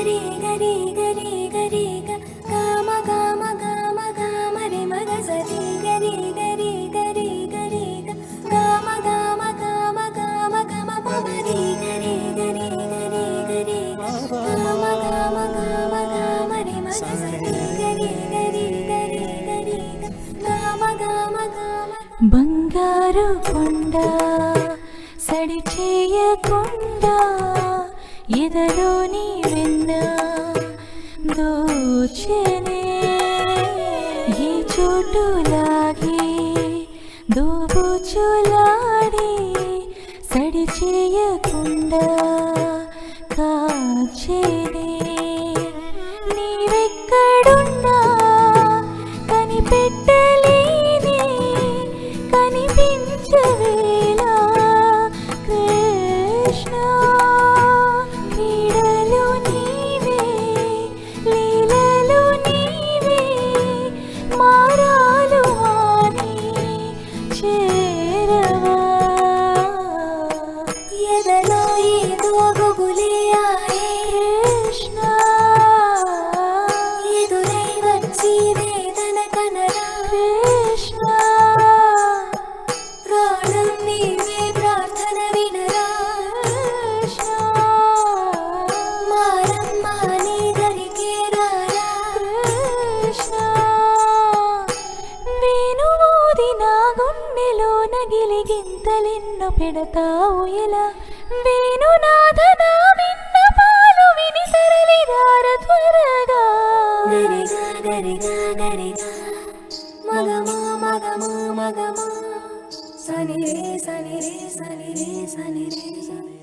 గరి గరి గరి గరి గమ గమ గమ గమ రే మగ సరి గరి గరి గరి గరి గమ గమ గమ గమ గమ పమరి గరి గరి గరి గరి గమ గమ గమ గమ రే మగ సరి గరి గరి గరి గరి గమ గమ గమ బంగారు కొండ సడి చేయకుండా ఎదలోని వెన్న దోచనే ఈ చోటులాగే దోబుచులాడి సడి చేయకుండా కాచేనే నీవెక్కడున్నా కనిపెట్టలేని కనిపించవేలా కృష్ణ క్రీడలు నీవే లీలలు నీవే మారాలు హాని చేరవా ఎదలో ఏదో గుబులే ఆయే కృష్ణ ఎదురై వచ్చి వేదన కనరా కృష్ణ ప్రాణం నీవే ప్రార్థన వినరా కృష్ణ మారమ్మ నీ దరికే రారా కృష్ణ నేను మోది నా గుండెలో నగిలిగింతలెన్నో పెడతావు ఎలా వేణునాథ నా విన్నపాలు విని తరలిరార త్వరగా గరిగా గరిగా గరిగా మగమా మగమా మగమా సని రే సని రే సని రే సని రే సని